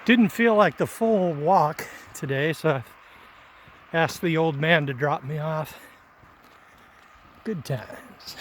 Didn't feel like the full walk today, so I asked the old man to drop me off. Good times.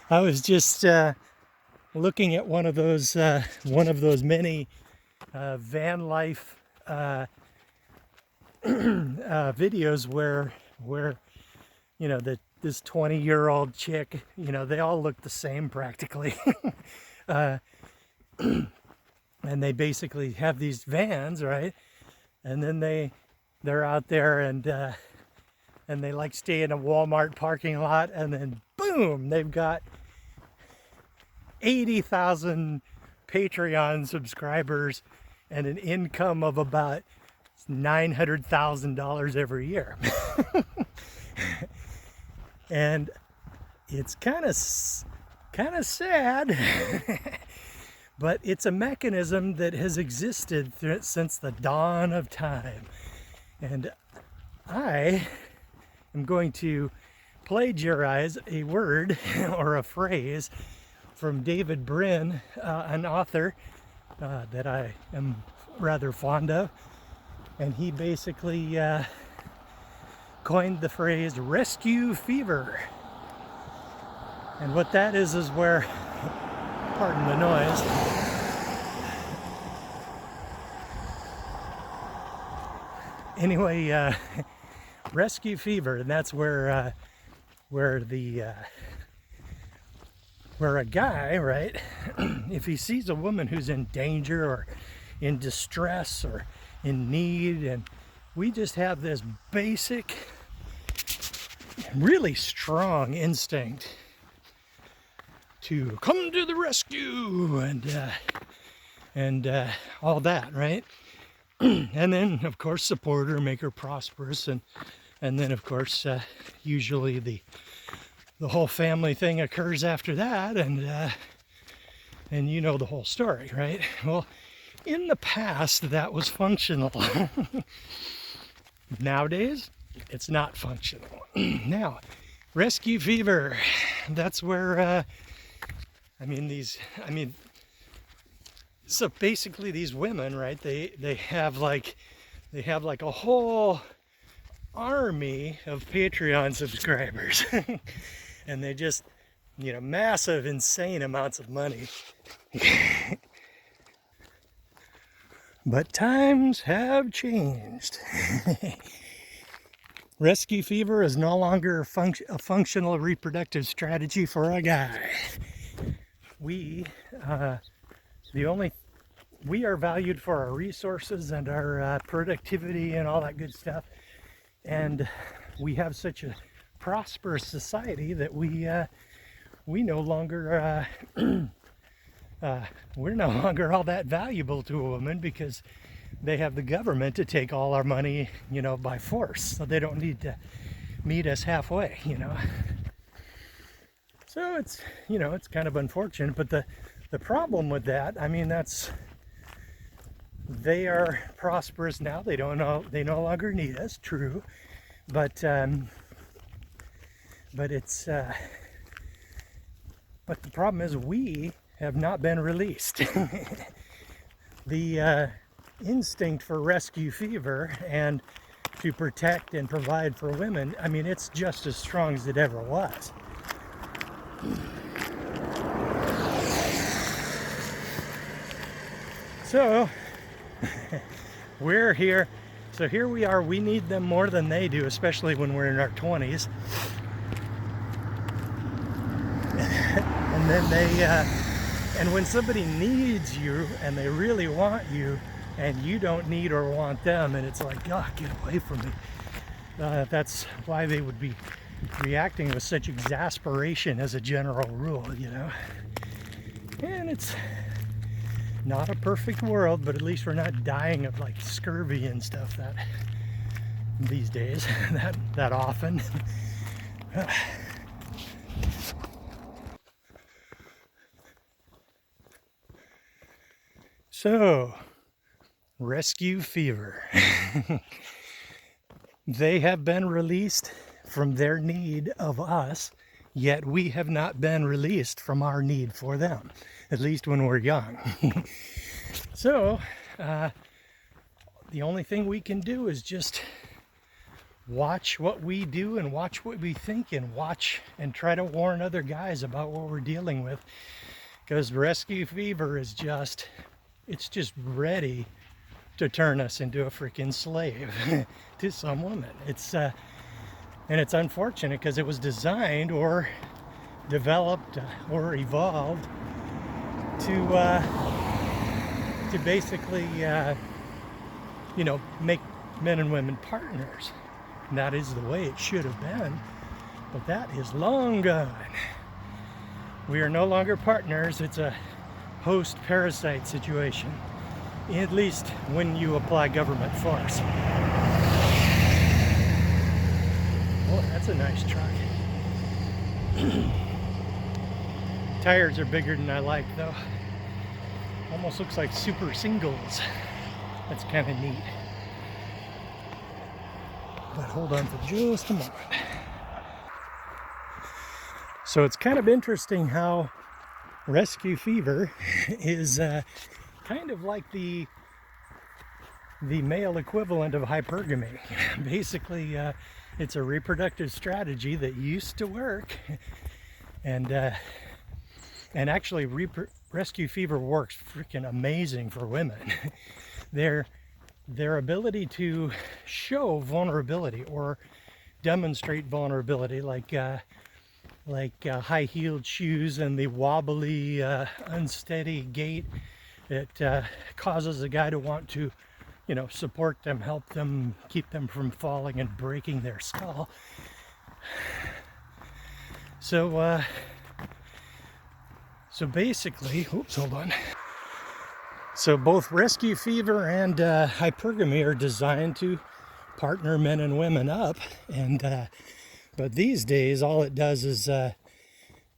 I was just looking at one of those many van life videos where this 20-year-old chick, they all look the same practically. And they basically have these vans, right? And then they're out there and they like stay in a Walmart parking lot, and then boom, they've got 80,000 Patreon subscribers and an income of about $900,000 every year. And it's kind of sad. But it's a mechanism that has existed since the dawn of time. And I am going to plagiarize a word or a phrase from David Brin, an author that I am rather fond of. And he basically coined the phrase rescue fever. And what that is where, pardon the noise, anyway, rescue fever, and that's where a guy, right, if he sees a woman who's in danger or in distress or in need, and we just have this basic, really strong instinct to come to the rescue and all that, right? And then, of course, support her, make her prosperous, and then, of course, usually the whole family thing occurs after that, and you know the whole story, right? Well, in the past, that was functional. Nowadays, it's not functional. Now, rescue fever, that's where, so basically these women, right, they have like a whole army of Patreon subscribers. And they just, massive, insane amounts of money. But times have changed. Rescue fever is no longer a functional reproductive strategy for a guy. We are valued for our resources and our productivity and all that good stuff. And we have such a prosperous society that we no longer we're no longer all that valuable to a woman, because they have the government to take all our money, by force. So they don't need to meet us halfway, So it's, it's kind of unfortunate. But the problem with that, they are prosperous now. They no longer need us, true. But but the problem is we have not been released. The instinct for rescue fever and to protect and provide for women, it's just as strong as it ever was. So we're here. So here we are. We need them more than they do, especially when we're in our 20s. And then and when somebody needs you and they really want you, and you don't need or want them, and it's like, God, get away from me. That's why they would be reacting with such exasperation as a general rule, And it's not a perfect world, but at least we're not dying of like scurvy and stuff that these days that often. So, rescue fever. They have been released from their need of us yet we have not been released from our need for them, at least when we're young. So the only thing we can do is just watch what we do and watch what we think and watch and try to warn other guys about what we're dealing with, because rescue fever is just, it's just ready to turn us into a freaking slave to some woman. It's and it's unfortunate because it was designed or developed or evolved to basically you know, make men and women partners. And that is the way it should have been, but that is long gone. We are no longer partners. It's a host-parasite situation, at least when you apply government force. Oh, that's a nice truck. Tires are bigger than I like, though. Almost looks like super singles. That's kind of neat. But hold on for just a moment. So it's kind of interesting how rescue fever is kind of like the male equivalent of hypergamy. Basically, it's a reproductive strategy that used to work, and actually rescue fever works freaking amazing for women. Their ability to show vulnerability or demonstrate vulnerability, like high-heeled shoes and the wobbly, unsteady gait that causes a guy to want to, you know, support them, help them, keep them from falling and breaking their skull. So basically, oops, hold on. So both rescue fever and hypergamy are designed to partner men and women up, and but these days all it does is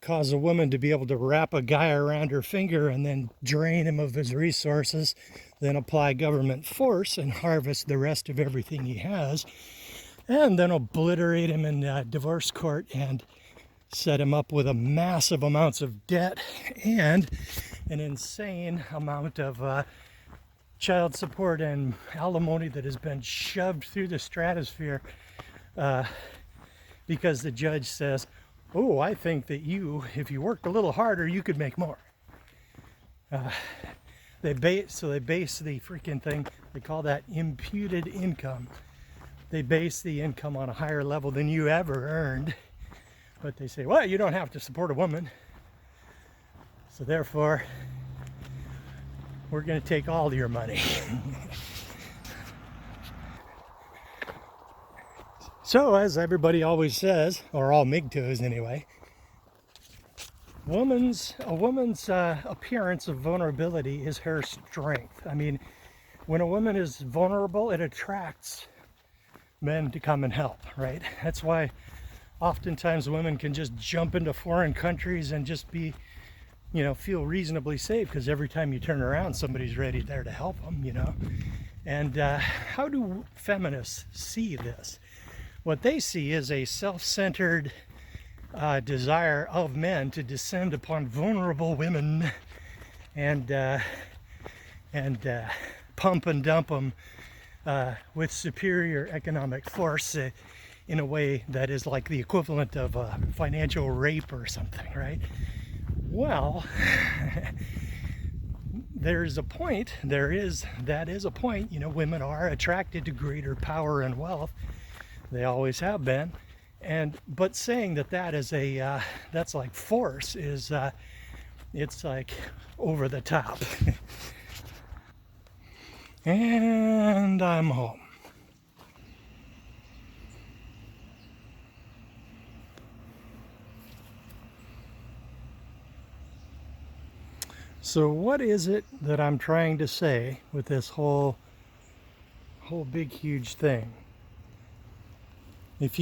cause a woman to be able to wrap a guy around her finger and then drain him of his resources, then apply government force and harvest the rest of everything he has, and then obliterate him in divorce court and set him up with a massive amounts of debt and an insane amount of child support and alimony that has been shoved through the stratosphere because the judge says, oh, I think that you, if you worked a little harder, you could make more. They base the freaking thing, they call that imputed income. They base the income on a higher level than you ever earned. But they say, well, you don't have to support a woman. So therefore, we're going to take all your money. So, as everybody always says, or all MGTOWs anyway, a woman's appearance of vulnerability is her strength. I mean, when a woman is vulnerable, it attracts men to come and help, right? That's why oftentimes women can just jump into foreign countries and just be, you know, feel reasonably safe, because every time you turn around, somebody's ready there to help them, you know. And how do feminists see this? What they see is a self-centered desire of men to descend upon vulnerable women and pump and dump them with superior economic force in a way that is like the equivalent of financial rape or something, right? Well, there's a point, that is a point, you know, women are attracted to greater power and wealth. They always have been. But saying that is that's like force is, it's like over the top. And I'm home. So what is it that I'm trying to say with this whole big huge thing? If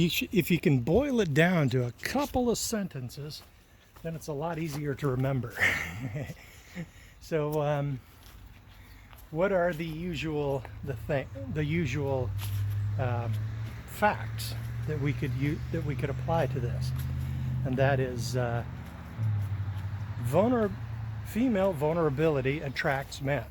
you can boil it down to a couple of sentences, then it's a lot easier to remember. So what are the usual facts that we could apply to this? and that is female vulnerability attracts men.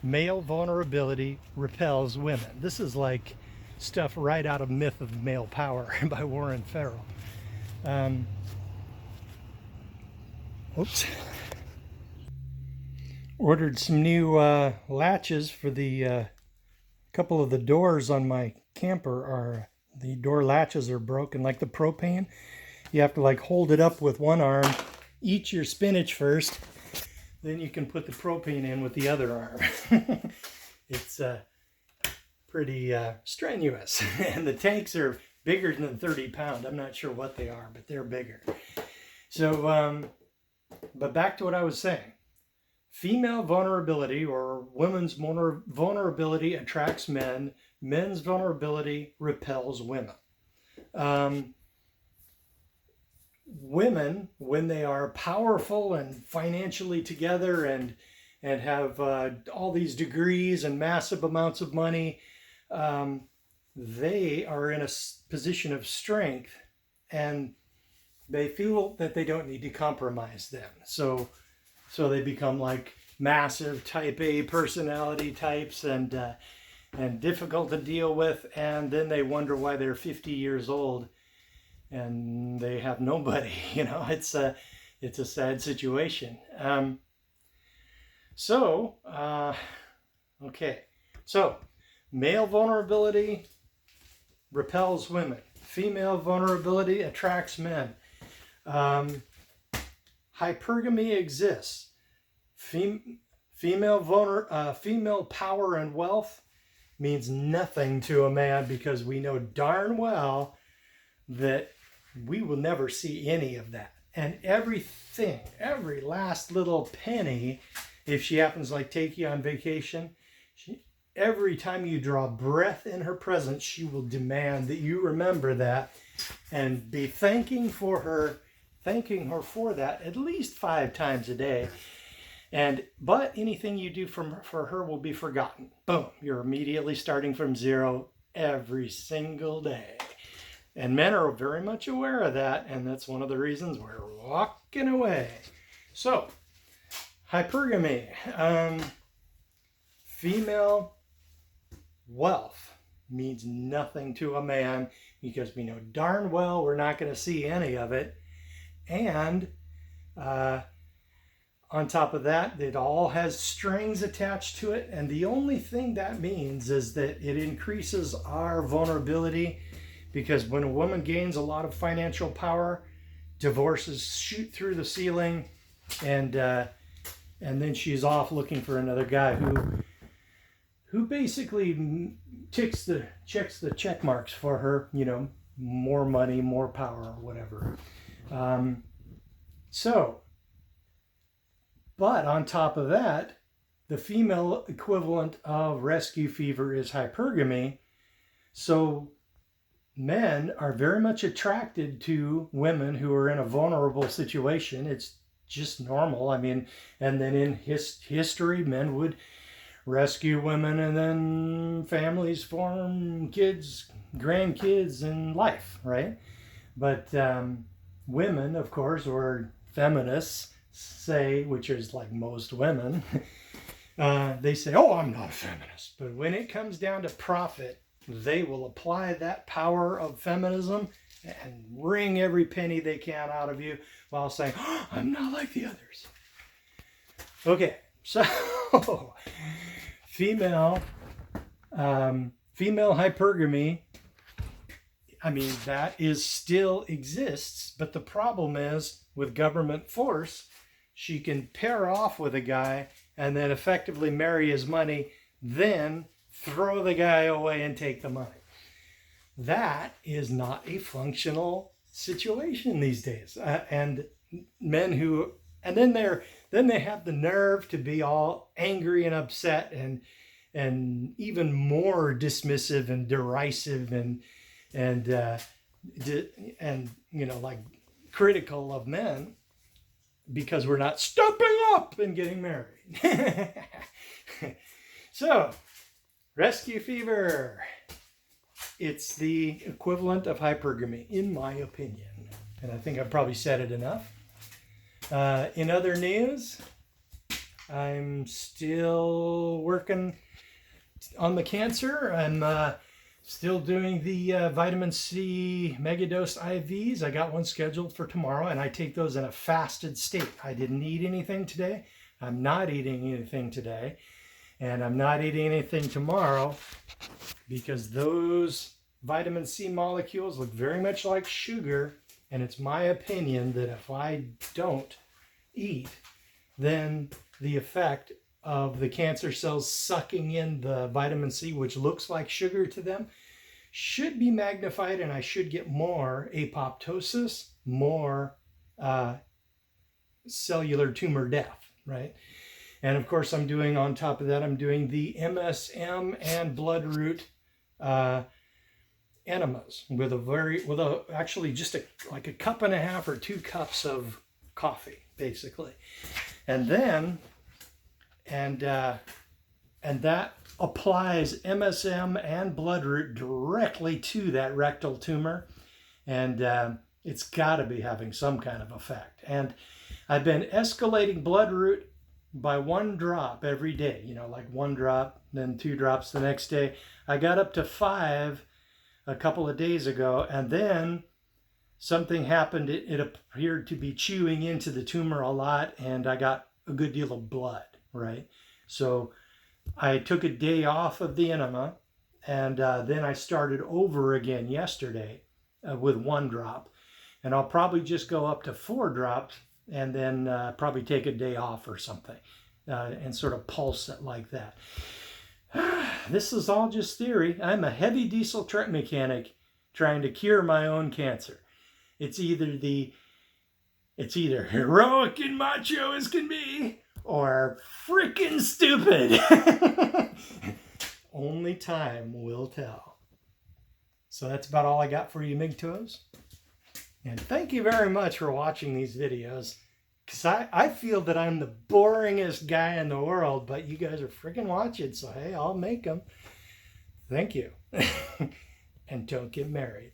Male vulnerability repels women. This is like stuff right out of Myth of Male Power by Warren Farrell. Oops. Ordered some new latches for the couple of the doors on my camper. The door latches are broken, like the propane. You have to like hold it up with one arm, eat your spinach first, then you can put the propane in with the other arm. It's pretty strenuous. And the tanks are bigger than 30 pound. I'm not sure what they are, but they're bigger. So, but back to what I was saying. Female vulnerability or women's vulnerability attracts men. Men's vulnerability repels women. Women, when they are powerful and financially together and have all these degrees and massive amounts of money, they are in a position of strength, and they feel that they don't need to compromise them. So they become like massive type A personality types and difficult to deal with, and then they wonder why they're 50 years old and they have nobody. You know, it's a sad situation. Okay, so male vulnerability repels women. Female vulnerability attracts men. Hypergamy exists. Female power and wealth means nothing to a man, because we know darn well that we will never see any of that. And everything, every last little penny, if she happens like take you on vacation, every time you draw breath in her presence, she will demand that you remember that and be thanking her for that at least 5 times a day. But anything you do for her will be forgotten. Boom, you're immediately starting from zero every single day. And men are very much aware of that, and that's one of the reasons we're walking away. So, hypergamy. Female wealth means nothing to a man, because we know darn well we're not going to see any of it. And on top of that, it all has strings attached to it. And the only thing that means is that it increases our vulnerability, because when a woman gains a lot of financial power, divorces shoot through the ceiling, and then she's off looking for another guy who basically checks the check marks for her, you know, more money, more power, or whatever. But on top of that, the female equivalent of rescue fever is hypergamy. So men are very much attracted to women who are in a vulnerable situation. It's just normal. I mean, and then in history, men would rescue women, and then families form kids, grandkids, and life, right? But women, of course, or feminists say, which is like most women, they say, oh, I'm not a feminist. But when it comes down to profit, they will apply that power of feminism and wring every penny they can out of you while saying, oh, I'm not like the others. Okay, so female hypergamy, I mean, that still exists, but the problem is with government force, she can pair off with a guy and then effectively marry his money, then throw the guy away and take the money. That is not a functional situation these days. And men who, and then they have the nerve to be all angry and upset and even more dismissive and derisive and you know, like critical of men because we're not stepping up and getting married. So, rescue fever. It's the equivalent of hypergamy, in my opinion. And I think I've probably said it enough. In other news, I'm still working on the cancer. I'm still doing the vitamin C megadose IVs. I got one scheduled for tomorrow, and I take those in a fasted state. I didn't eat anything today. I'm not eating anything today. And I'm not eating anything tomorrow because those vitamin C molecules look very much like sugar. And it's my opinion that if I don't eat, then the effect of the cancer cells sucking in the vitamin C, which looks like sugar to them, should be magnified, and I should get more apoptosis, more cellular tumor death, right? And of course, I'm doing, on top of that, I'm doing the MSM and bloodroot enemas with actually just like a cup and a half or 2 cups of coffee, basically. And then, and that applies MSM and bloodroot directly to that rectal tumor. And it's got to be having some kind of effect. And I've been escalating bloodroot by 1 drop every day, like 1 drop, then 2 drops the next day. I got up to 5 a couple of days ago, and then something happened. It appeared to be chewing into the tumor a lot, and I got a good deal of blood, right? So I took a day off of the enema, and then I started over again yesterday with 1 drop. And I'll probably just go up to 4 drops and then probably take a day off or something and sort of pulse it like that. This is all just theory. I'm a heavy diesel truck mechanic trying to cure my own cancer. It's either heroic and macho as can be, or freaking stupid. Only time will tell. So that's about all I got for you, MGTOWs. And thank you very much for watching these videos. Because I feel that I'm the boringest guy in the world, but you guys are freaking watching, so hey, I'll make them. Thank you. And don't get married.